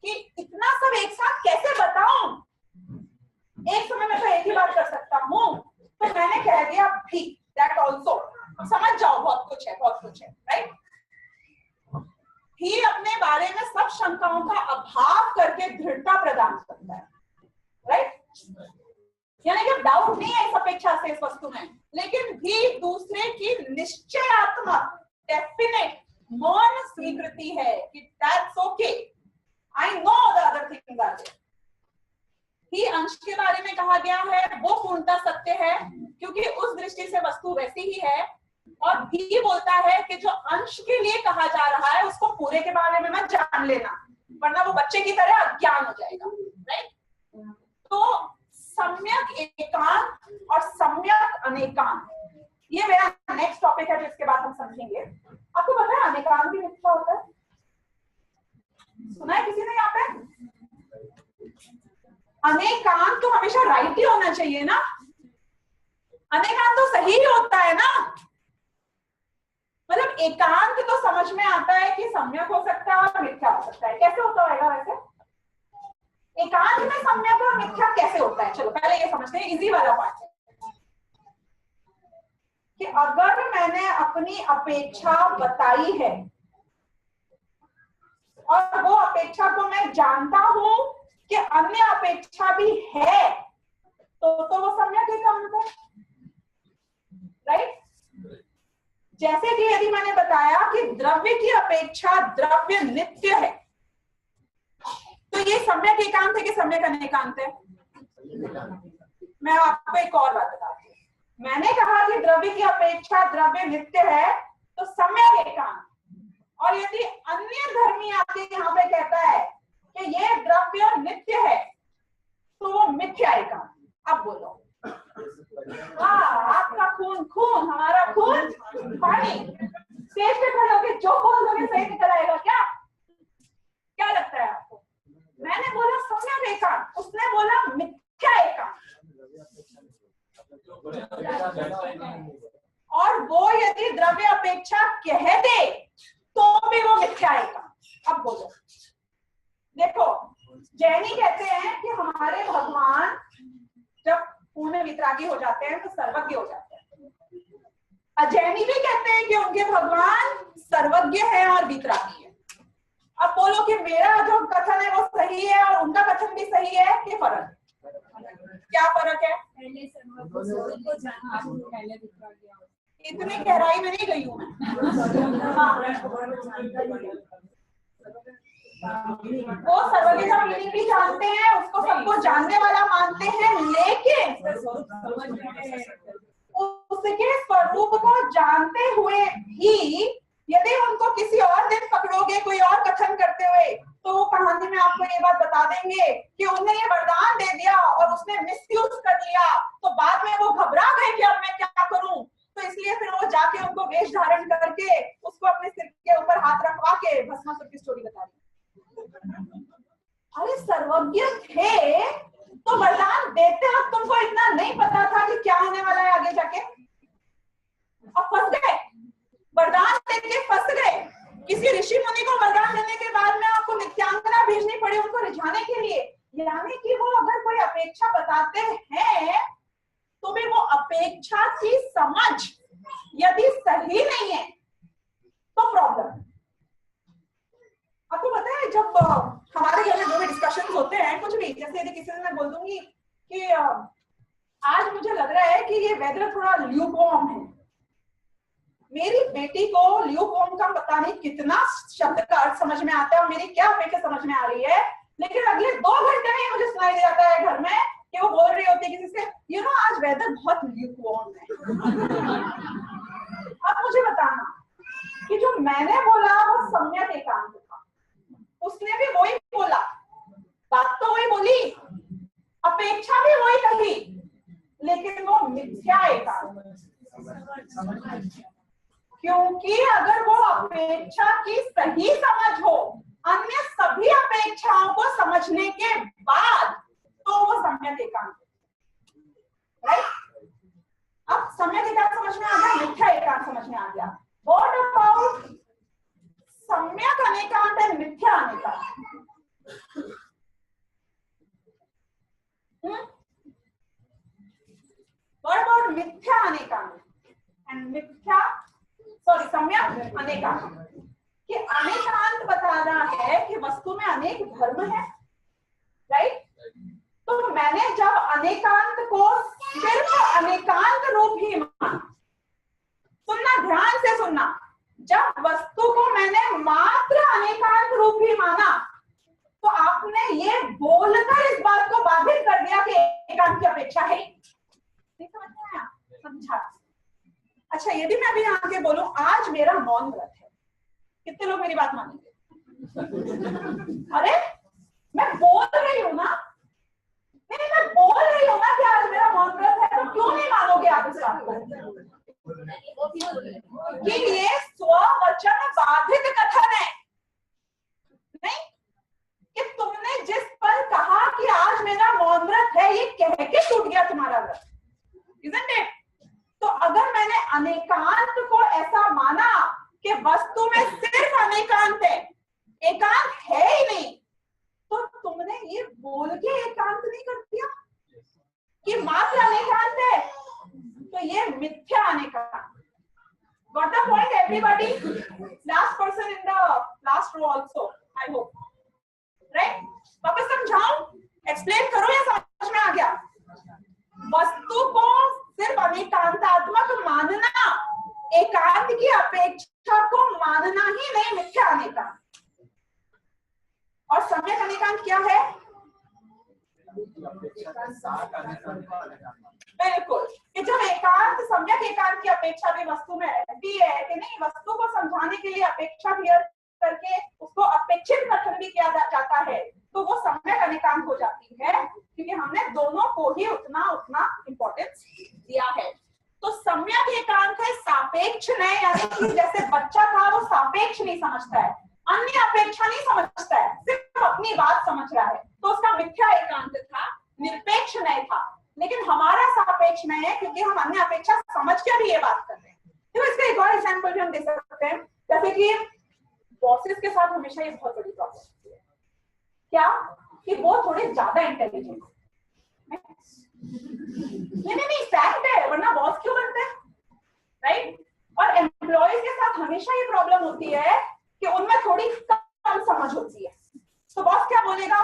कि इतना सब एक साथ कैसे बताऊं, अपेक्षाओं का अभाव करके दृढ़ता प्रदान करता है, राइट? यानी कि डाउट नहीं है इस अपेक्षा से इस वस्तु में, लेकिन भी दूसरे की निश्चयात्मक डेफिनेट मौन स्वीकृति है कि that's okay, I know the other things are there. ही अंश के बारे में कहा गया है वो पूर्णतः सत्य है, क्योंकि उस दृष्टि से वस्तु वैसी ही है। और भी बोलता है कि जो अंश के लिए कहा जा रहा है उसको पूरे के बारे में मत जान लेना, वरना वो बच्चे की तरह अज्ञान हो जाएगा, राइट? तो सम्यक एकांत और सम्यक अनेकांत, ये मेरा नेक्स्ट टॉपिक है जिसके बाद हम समझेंगे। आपको पता है अनेकांत भी मिथ्या होता है? सुना है किसी ने यहाँ पे? अनेकांत तो हमेशा राइट ही होना चाहिए ना, अनेकांत तो सही ही होता है ना। मतलब एकांत तो समझ में आता है कि सम्यक हो सकता है और मिथ्या हो सकता है। कैसे होता होगा वैसे एकांत में सम्यक और मिथ्या कैसे होता है? चलो पहले ये समझते हैं, इजी वाला पार्ट है कि अगर मैंने अपनी अपेक्षा बताई है और वो अपेक्षा को मैं जानता हूं कि अन्य अपेक्षा भी है, तो वो सम्यक एकांत है, राइट? जैसे कि यदि मैंने बताया कि द्रव्य की अपेक्षा द्रव्य नित्य है, तो ये सम्यक एकांत है कि सम्यक अनेकांत है? मैं आपको एक और बात बताती हूँ। मैंने कहा कि द्रव्य की अपेक्षा द्रव्य नित्य है, तो सम्यक एकांत। और यदि अन्य धर्मी आके यहाँ पे कहता है कि ये द्रव्य नित्य है, तो वो मिथ्या एकांत। अब बोलो, आपका खून खून, हमारा खून पानी। स्टेज पे खड़े होके जो बोल दोगे सही निकल आएगा क्या? क्या लगता है आपको? मैंने बोला सम्यक एकांत, उसने बोला मिथ्या एकांत। और वो यदि द्रव्य अपेक्षा कह दे तो भी वो मिथ्या एकांत। अब बोलो, देखो जैनी कहते हैं कि हमारे भगवान जब पूर्ण वितरागी हो जाते हैं तो सर्वज्ञ हो जाते हैं। अजैनी भी कहते हैं कि उनके भगवान सर्वज्ञ है और वितरागी है। अब बोलो कि मेरा जो कथन है वो सही है और उनका कथन भी सही है कि फर्क है? क्या फर्क है? इतनी गहराई में नहीं गई हूं मैं। वो सर्वज्ञ का मीनिंग भी जानते हैं, उसको सबको जानने वाला मानते हैं, लेकिन उसके स्वरूप को जानते हुए भी यदि उनको किसी और दिन पकड़ोगे कोई और कथन करते हुए, तो वो कहानी में आपको ये बात बता देंगे कि उन्हें ये वरदान दे दिया और उसने मिसयूज कर लिया, तो बाद में वो घबरा गए कि अब मैं क्या करूं। तो इसलिए फिर वो जाके उनको वेश धारण करके उसको अपने सिर के ऊपर हाथ रखवा के भस्मासुर की स्टोरी बता दी। अरे सर्वज्ञ थे तो वरदान देते वक्त तुमको इतना नहीं पता था कि क्या होने वाला है आगे जाके? अब फंस गए, वरदान देके फंस गए। किसी ऋषि मुनि को वरदान देने के बाद में आपको नित्यांगना भेजनी पड़ी उनको रिझाने के लिए। यानी कि वो अगर कोई अपेक्षा बताते हैं तो भी वो अपेक्षा की समझ यदि सही नहीं है तो प्रॉब्लम। आपको पता है जब हमारे घर में जो भी डिस्कशन होते हैं कुछ भी, जैसे यदि किसी से मैं बोल दूंगी कि आज मुझे लग रहा है कि ये वेदर थोड़ा ल्यूकवार्म है, मेरी बेटी को ल्यूकवार्म का पता नहीं कितना शब्द का अर्थ समझ में आता है और मेरी क्या अपेक्षा समझ में आ रही है, लेकिन अगले 2 घंटे में मुझे सुनाई दे जाता है घर में कि वो बोल रही होती है किसी से, यू नो आज वेदर बहुत ल्यूकवार्म है। अब मुझे बताना कि जो मैंने बोला वो सम्यक एकांत था, उसने भी वही बोला, बात तो वही बोली, अपेक्षा भी वही कही, लेकिन वो मिथ्या एकांत। क्योंकि अगर वो अपेक्षा की सही समझ हो अन्य सभी अपेक्षाओं को समझने के बाद, तो वो सम्यक एकांत, राइट? अब सम्यक एकांत समझ में आ गया, मिथ्या एकांत समझ में आ गया। व्हाट अबाउट सम्यक अनेकांत एंड मिथ्या अनेकांत? व्हाट अबाउट मिथ्या अनेकांत एंड सम्यक अनेकांत? कि अनेकांत बता बताना है कि वस्तु में अनेक धर्म है, राइट? तो मैंने जब अनेकांत को सिर्फ अनेकांत रूप ही माना, सुनना ध्यान से सुनना, जब वस्तु को मैंने मात्र अनेकांत रूप ही माना तो आपने ये बोलकर इस बात को बाधित कर दिया कि एकांत की अपेक्षा है। नहीं समझ में आया? समझा? अच्छा, यदि मैं अभी आके बोलूं आज मेरा मौन व्रत है, कितने लोग मेरी बात मानेंगे? अरे मैं बोल रही हूं ना, नहीं मैं बोल रही हूं ना कि आज मेरा मौन व्रत है, तो क्यों नहीं मानोगे आप इस बात को कि ये स्ववचन बाधित कथन है? नहीं कि तुमने जिस पर कहा कि आज मेरा मौन व्रत है, ये कह के टूट गया तुम्हारा व्रत, isn't it? तो अगर मैंने अनेकांत को ऐसा माना कि वस्तु में सिर्फ अनेकांत है, एकांत है ही नहीं, तो तुमने ये बोल के एकांत नहीं कर दिया कि मात्र अनेकांत है, तो ये मिथ्या अनेकांत। Got the point, everybody? Last person in the last row also, I hope. Right? वापस समझाऊं, एक्सप्लेन करो या समझ में आ गया? वस्तु को सिर्फ अनेकांतात्मक मानना, एकांत की अपेक्षा को मानना ही नहीं मिथ्या अनेकांत। और सम्यक अनेकांत क्या है? बिल्कुल, कि जब एकांत सम्यक एकांत की अपेक्षा भी वस्तु में रहती है कि नहीं, वस्तु को समझाने के लिए अपेक्षा क्लियर करके उसको अपेक्षित कथन भी किया जाता है, तो वो सम्यक अनेकांत हो जाती है, क्योंकि हमने दोनों को ही उतना उतना इंपॉर्टेंस दिया है। तो सम्यक एकांत है सापेक्ष नहीं, यानी कि जैसे बच्चा था वो सापेक्ष नहीं समझता है, अन्य अपेक्षा नहीं समझता है, सिर्फ अपनी बात समझ रहा है, तो उसका मिथ्या एकांत था, निरपेक्ष नहीं था। लेकिन हमारा सापेक्ष नहीं है, क्योंकि हम अन्य अपेक्षा समझ के भी ये बात कर रहे हैं। तो इसका एक और एग्जांपल भी हम दे सकते हैं, जैसे कि बॉसेस के साथ हमेशा ये बहुत बड़ी प्रॉब्लम होती है, क्या कि वो थोड़े ज्यादा इंटेलिजेंट है। नहीं फैक्ट है, वरना बॉस क्यों बनते हैं, राइट? और एम्प्लॉयज के साथ हमेशा ये प्रॉब्लम होती है कि उनमें थोड़ी कम समझ होती है, तो बॉस क्या बोलेगा?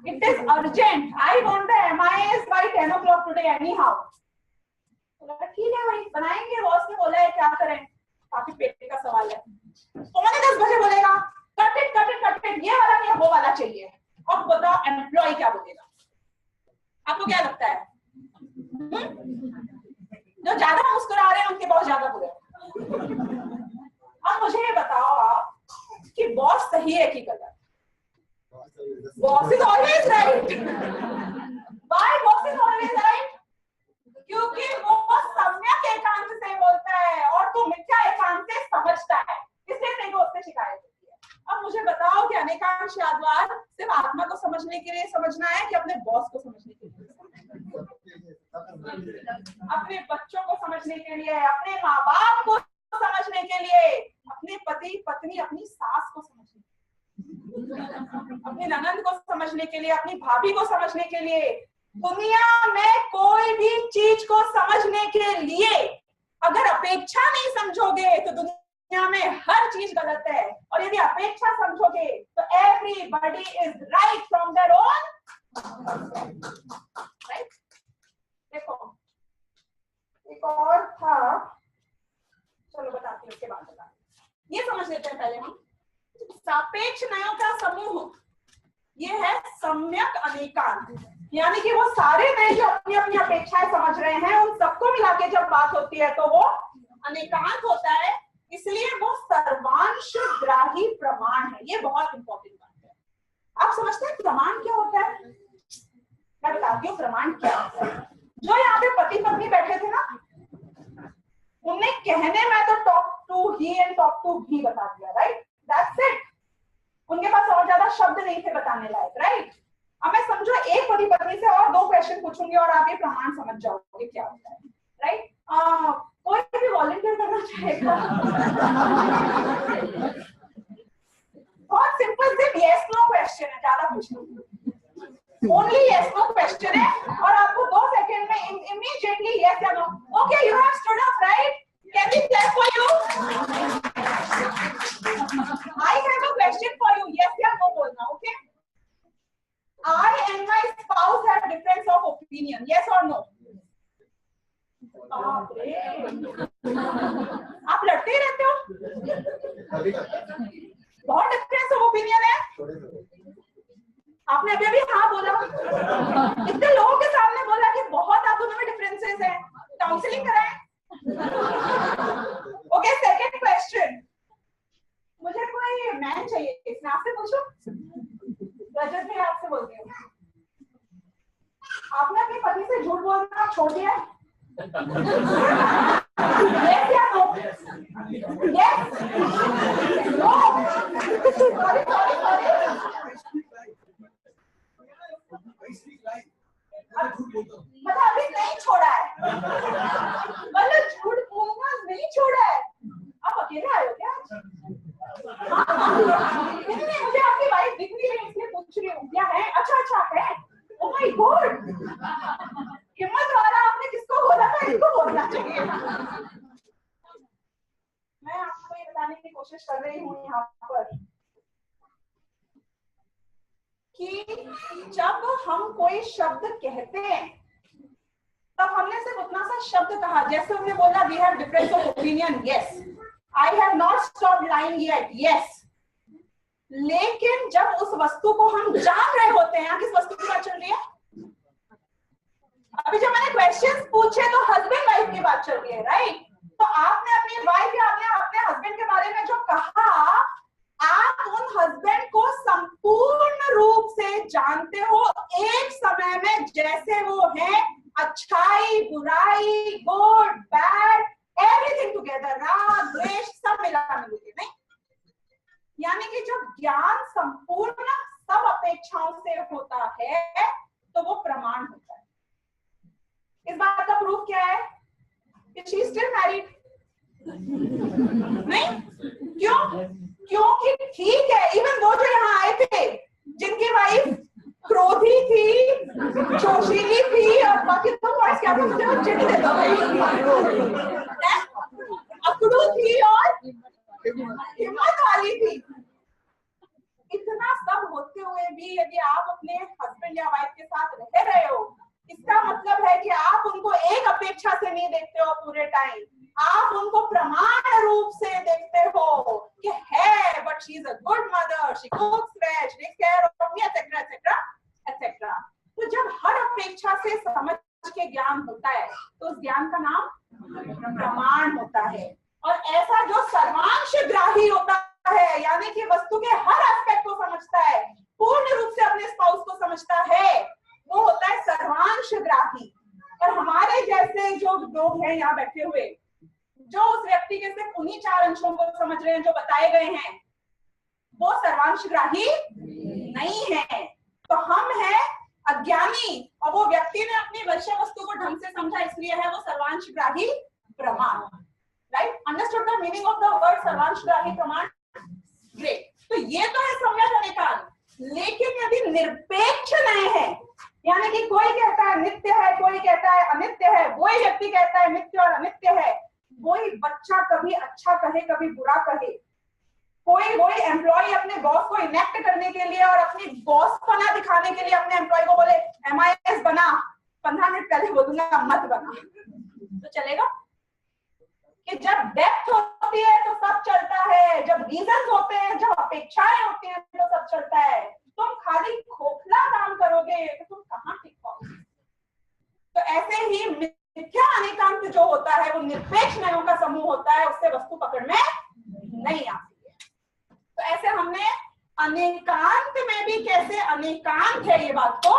It is urgent. I want the MIS by 10 o'clock today anyhow. ठीक है भाई, बनाएंगे, बॉस ने बोला है, क्या करें, काफी पेट का सवाल है। पौने 10 बजे बोलेगा कट इट, ये वाला नहीं वो वाला चाहिए। अब बताओ एम्प्लॉय क्या बोलेगा? आपको क्या लगता है? जो ज्यादा मुस्कुरा रहे हैं उनके बॉस ज्यादा बोलेगा। अब मुझे ये बताओ आप कि बॉस सही है कि गलत? Boss is always right. Why boss is always right? क्योंकि वो सम्यक एकांत से बोलता है और तू मिथ्या एकांत से समझता है, इसलिए तेरे को उससे शिकायत होती है। अब मुझे बताओ कि अनेकांशवाद सिर्फ आत्मा को समझने के लिए समझना है कि अपने बॉस को समझने के लिए, अपने बच्चों को समझने के लिए, अपने माँ बाप को समझने के लिए, अपने पति पत्नी अपनी सास को समझने, अपनी ननद को समझने के लिए, अपनी भाभी को समझने के लिए, दुनिया में कोई भी चीज को समझने के लिए अगर अपेक्षा नहीं समझोगे तो दुनिया में हर चीज गलत है, और यदि अपेक्षा समझोगे तो everybody is right from their own right. देखो एक और था, चलो बताती हूँ, उसके बाद बताती, ये समझ लेते हैं पहले हम। सापेक्ष नयों का समूह ये है सम्यक अनेकांत, यानी कि वो सारे नए जो अपनी अपनी अपेक्षाएं समझ रहे हैं उन सबको मिला के जब बात होती है तो वो अनेकांत होता है, इसलिए वो सर्वांशग्राही प्रमाण है। ये बहुत इंपॉर्टेंट बात है। आप समझते हैं प्रमाण क्या होता है? मैं बताती हूँ प्रमाण क्या होता है। जो यहाँ पे पति पत्नी बैठे थे ना, उन्हें कहने में तो टॉक टू ही एंड टॉक टू भी बता दिया, राइट? That's it. उनके पास और ज्यादा शब्द नहीं थे बताने लायक, राइट? अब मैं समझो एक पति पत्नी से और 2 क्वेश्चन पूछूंगी और आप ये प्रमाण समझ जाओगे क्या होता है, राइट? कोई भी वॉलंटियर करना चाहेगा? बहुत सिंपल, सिर्फ यस नो क्वेश्चन है, ज्यादा कुछ नहीं, ओनली यस नो क्वेश्चन है, और आपको 2 सेकंड में इमीडिएटली यस या no. Okay, you have stood up, right? Can we clap for you? I have a question आप लड़ते ही रहते हो, बहुत डिफरेंस ऑफ ओपिनियन है। आपने अभी अभी हाँ बोला, इतने लोगों के सामने बोला कि बहुत आप दोनों में डिफरेंसेस हैं, काउंसलिंग कराएं। ओके, सेकंड क्वेश्चन, मुझे कोई मैन चाहिए, इसमें आपसे पूछूं? रजत भाई आपसे बोलती हूँ, आपने अपने पति से झूठ बोलना छोड़ दिया है? Yes या no? Yes? No? Sorry. मतलब अभी नहीं छोड़ा है, मतलब झूठ बोलना नहीं छोड़ा है। आप अकेले आए हो क्या? नहीं, मुझे आपकी वाइफ दिख नहीं रही इसलिए पूछ रही हूँ, क्या है? अच्छा है। ओह माय गॉड, हिम्मत वाला आपने किसको बोला था इसको बोलना चाहिए। मैं आपको ये बताने की कोशिश कर रही हूँ यहाँ पर कि जब हम कोई शब्द कहते हैं तब हमने सिर्फ उतना सा शब्द कहा, जैसे हमने बोला we have difference of opinion, yes, I have not stopped lying yet, yes, लेकिन जब उस वस्तु को हम जान रहे होते हैं, किस वस्तु की बात चल रही है? अभी जब मैंने क्वेश्चंस पूछे तो हस्बैंड वाइफ की बात चल रही है, राइट? तो आपने अपनी वाइफ या आपने अपने हस्बैंड के बारे में जो कहा, आप उन हस्बैंड को संपूर्ण रूप से जानते हो एक समय में, जैसे वो है, अच्छाई, बुराई, गुड, बैड, एवरीथिंग टुगेदर, राग, द्वेष, सब मिला मिलके, नहीं? यानी कि जो ज्ञान संपूर्ण सब अपेक्षाओं से होता है तो वो प्रमाण होता है। इस बात का प्रूफ क्या है? She is still married. नहीं, क्यों? क्योंकि ठीक है, इवन वो जो यहाँ आए थे जिनकी वाइफ क्रोधी थी, जोशीली थी और बाकी तो वर्ड्स क्या था मुझे वो चिढ़ देता था, अकड़ू थी और हिम्मत वाली थी, इतना सब होते हुए भी यदि आप अपने हस्बैंड या वाइफ के साथ रह रहे हो, इसका मतलब है कि आप उनको एक अपेक्षा से नहीं देखते हो पूरे टाइम, आप उनको प्रमाण रूप से देखते हो कि है, but she is a good mother, she cooks veg, takes care of me, etcetera etcetera etcetera. तो जब हर अपेक्षा से समझ के ज्ञान होता है तो उस ज्ञान का नाम प्रमाण होता है। और ऐसा जो सर्वांशग्राही होता है, यानी कि वस्तु के हर एस्पेक्ट को समझता है, पूर्ण रूप से अपने स्पाउस को समझता है, वो होता है सर्वांशग्राही। और हमारे जैसे जो लोग हैं यहाँ बैठे हुए, जो उस व्यक्ति के सिर्फ उन्हीं 4 अंशों को समझ रहे हैं जो बताए गए हैं, वो सर्वांशग्राही नहीं है। तो हम हैं अज्ञानी और वो व्यक्ति ने अपनी विषय वस्तु को ढंग से समझा, इसलिए है वो सर्वांशग्राही प्रमाण। Right? Understood the meaning of the word सर्वांशग्राही प्रमाण? ग्रेट। तो ये तो है सम्यक अनेकान, लेकिन यदि निरपेक्ष नहीं है, यानी कि कोई कहता है नित्य है, कोई कहता है अनित्य है, वही व्यक्ति कहता है नित्य और अनित्य है, वही बच्चा कभी अच्छा कहे कभी बुरा कहे, वही एम्प्लॉय अपने बॉस को इनेक्ट करने के लिए और अपनी बॉस पना दिखाने के लिए अपने एम्प्लॉय को बोले MIS बना, 15 मिनट पहले बोलूंगा मत बना, तो चलेगा? कि जब डेप्थ होती है तो सब चलता है, जब रीजन होते हैं, जब अपेक्षाएं होती हैं तो सब चलता है। तुम खाली खोखला काम करोगे तो तुम कहाँ टिक पाओगे? तो ऐसे ही मिथ्या अनेकांत जो होता है वो निरपेक्ष न्यायों का समूह होता है, उससे वस्तु पकड़ में नहीं आती है। तो ऐसे हमने अनेकांत में भी कैसे अनेकांत है ये बात को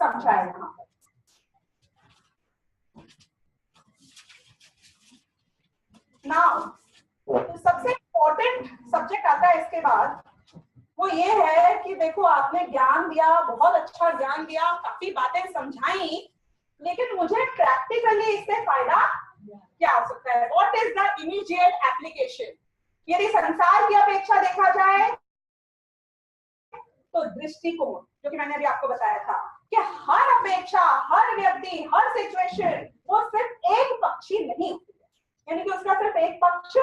समझा है यहाँ पर। नाउ तो सबसे इम्पोर्टेंट सब्जेक्ट आता है इसके बाद, वो ये है कि देखो आपने ज्ञान दिया, बहुत अच्छा ज्ञान दिया, काफी बातें समझाई, लेकिन मुझे प्रैक्टिकली इससे फायदा क्या हो सकता है? What is the immediate application? यदि संसार की अपेक्षा देखा जाए तो दृष्टिकोण, जो कि मैंने अभी आपको बताया था कि हर अपेक्षा, हर व्यक्ति, हर सिचुएशन वो सिर्फ एक पक्षी नहीं होती है, यानी कि उसका सिर्फ एक पक्ष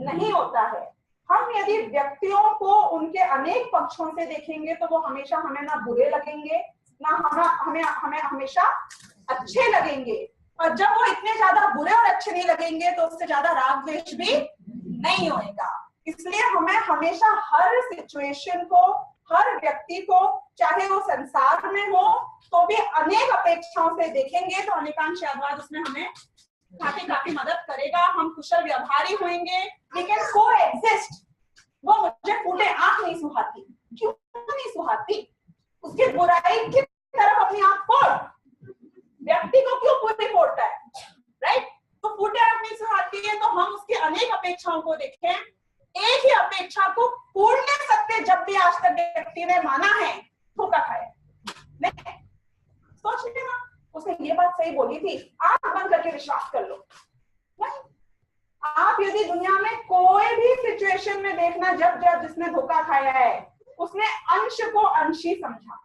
नहीं होता है। हम यदि व्यक्तियों को उनके अनेक पक्षों से देखेंगे तो वो हमेशा हमें ना बुरे लगेंगे, ना हमें हमेशा अच्छे लगेंगे। और जब वो इतने ज्यादा बुरे और अच्छे नहीं लगेंगे तो उससे ज्यादा राग द्वेष भी नहीं होएगा। इसलिए हमें हमेशा हर सिचुएशन को, हर व्यक्ति को, चाहे वो संसार में हो तो भी अनेक अपेक्षाओं से देखेंगे तो अनेकांश यादवाद उसमें हमें काफी मदद करेगा। हम कुशल व्यवहारी होंगे, वी कैन को एग्जिस्ट। वो मुझे फूटे आंख नहीं सुहाती, क्यों नहीं सुहाती? उसकी बुराई की तरफ अपनी आंख फोड़, व्यक्ति को क्यों पूरी फोड़ता है, राइट? तो फूटे आंख नहीं सुहाती है तो हम उसकी अनेक अपेक्षाओं को देखें, एक ही अपेक्षा को पूर्ण सत्य जब भी आज तक व्यक्ति ने माना है, धोखा खाया। नहीं, सोच लेना, उसने ये बात सही बोली थी, आंख बंद करके विश्वास कर लो। नहीं, आप यदि दुनिया में कोई भी सिचुएशन में देखना, जब जब जिसने धोखा खाया है उसने अंश को अंश ही समझा,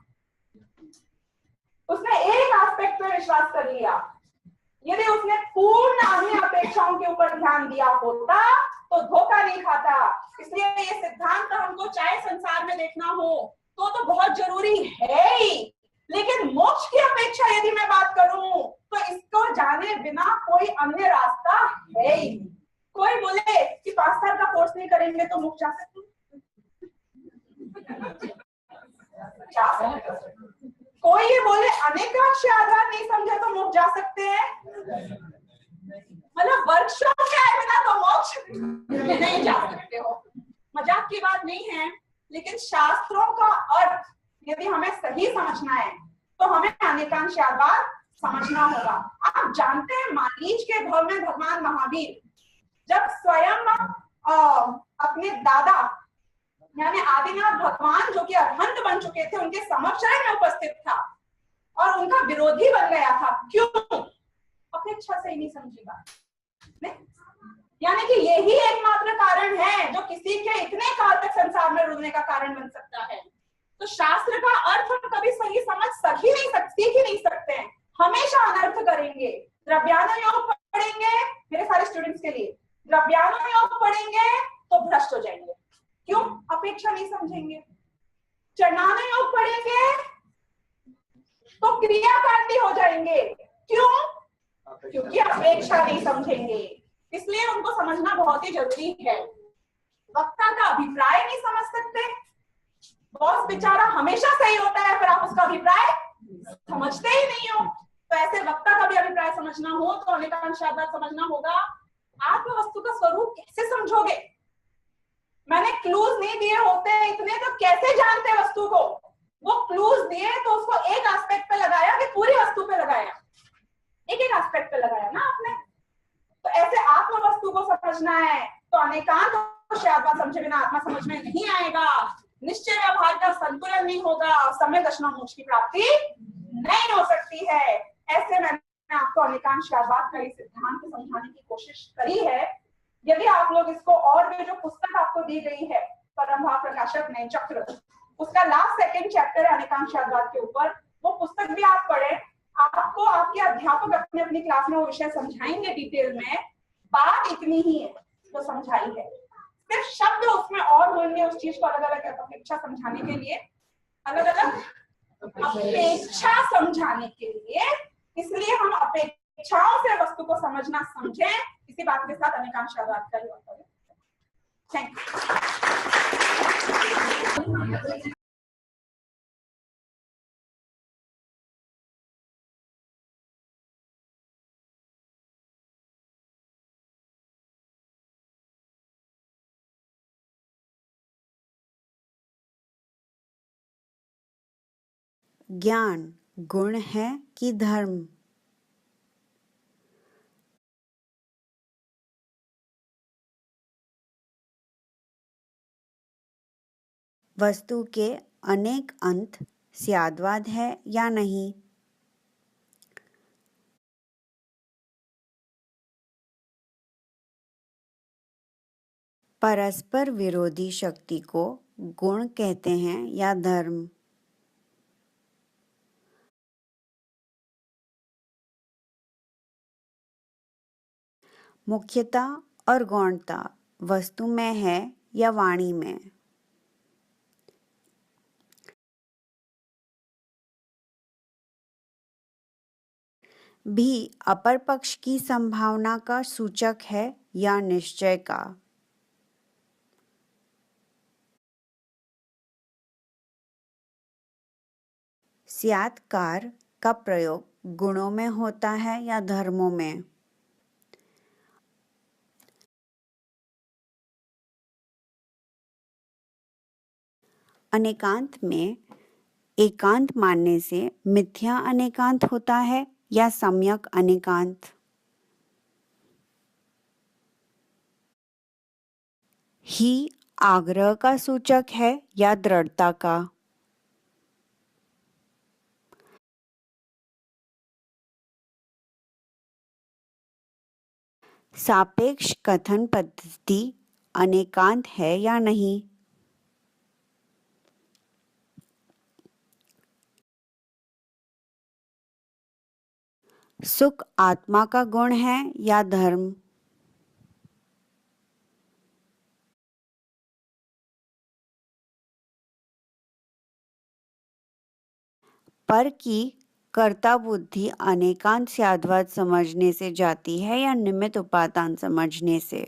उसने एक एस्पेक्ट पे विश्वास कर लिया। यदि उसने पूर्ण अन्य अपेक्षाओं के ऊपर ध्यान दिया होता तो धोखा नहीं खाता। इसलिए ये सिद्धांत हमको चाहे संसार में देखना हो तो बहुत जरूरी है ही, लेकिन मोक्ष की अपेक्षा यदि मैं बात करूं तो इसको जाने बिना कोई अन्य रास्ता है ही नहीं। कोई बोले कि 5 साल का कोर्स नहीं करेंगे तो मोक्ष जा सकते, कोई ये बोले अनेकांश यादवाद नहीं समझा तो मोक्ष जा सकते हैं, मतलब वर्कशॉप के आए बिना तो मोक्ष नहीं जा सकते हो। मजाक की बात नहीं है, लेकिन शास्त्रों का अर्थ यदि हमें सही समझना है तो हमें अनेकांश यादवाद समझना होगा। आप जानते हैं मारीच के भव में भगवान महावीर जब स्वयं अपने दादा यानी आदिनाथ भगवान जो कि अरहंत बन चुके थे उनके समक्षरण में उपस्थित था और उनका विरोधी बन गया था, क्यों? अपनी इच्छा से ही नहीं समझेगा। यानी कि यही एकमात्र कारण है जो किसी के इतने काल तक संसार में रुकने का कारण बन सकता है। तो शास्त्र का अर्थ हम कभी सही समझ सीख ही नहीं सकते हैं, हमेशा अनर्थ करेंगे। द्रव्यानुयोग पढ़ेंगे, मेरे सारे स्टूडेंट्स के लिए द्रव्यानुयोग पढ़ेंगे तो भ्रष्ट हो जाएंगे, क्यों? अपेक्षा नहीं समझेंगे। चरणानुयोग पढ़ेंगे तो क्रियाकांडी हो जाएंगे, क्यों? क्योंकि अपेक्षा नहीं समझेंगे। इसलिए उनको समझना बहुत ही जरूरी है। वक्ता का अभिप्राय नहीं समझ सकते, बॉस बेचारा हमेशा सही होता है पर आप उसका अभिप्राय समझते ही नहीं हो। तो ऐसे वक्ता का भी अभिप्राय समझना हो तो अनेकांश यादवाद समझना होगा। आत्म वस्तु का स्वरूप कैसे समझोगे? मैंने क्लूज नहीं दिए होते इतने तो कैसे जानते वस्तु को? वो क्लूज दिए तो उसको एक एस्पेक्ट पे लगाया कि पूरी वस्तु पे लगाया? एक एस्पेक्ट पे लगाया ना आपने। तो ऐसे आत्म वस्तु को समझना है तो अनेकांश यादवाद समझे बिना आत्मा समझ में नहीं आएगा। निश्चय व्यवहार का संतुलन नहीं होगा, समय दर्शन मोक्ष की प्राप्ति नहीं हो सकती है। ऐसे मैंने आपको अनेकांश यादवाद का सिद्धांत समझाने की कोशिश करी है। यदि आप लोग इसको और भी जो पुस्तक आपको दी गई है परम भाव प्रकाशक नयन चक्र, उसका लास्ट 2nd चैप्टर है अनेकांश यादवाद के ऊपर, वो पुस्तक भी आप पढ़े। आपको आपके अध्यापक अपनी अपनी क्लास में वो विषय समझाएंगे डिटेल में। बात इतनी ही है जो समझाई है, सिर्फ शब्द उसमें और होंगे उस चीज को अलग अलग अपेक्षा समझाने के लिए, अलग अलग अपेक्षा समझाने के लिए। इसलिए हम अपेक्षाओं से वस्तु को समझना समझें। इसी बात के साथ अनेकांश यादवाद का वक्तव्य। Thank you. ज्ञान गुण है कि धर्म? वस्तु के अनेक अंत स्याद्वाद है या नहीं? परस्पर विरोधी शक्ति को गुण कहते हैं या धर्म? मुख्यता और गौणता वस्तु में है या वाणी में? भी अपर पक्ष की संभावना का सूचक है या निश्चय का? स्यात्कार का प्रयोग गुणों में होता है या धर्मों में? अनेकांत में एकांत मानने से मिथ्या अनेकांत होता है या सम्यक अनेकांत? ही आग्रह का सूचक है या दृढ़ता का? सापेक्ष कथन पद्धति अनेकांत है या नहीं? सुख आत्मा का गुण है या धर्म? पर की कर्ता बुद्धि अनेकांत स्याद्वाद समझने से जाती है या निमित्त उपादान समझने से?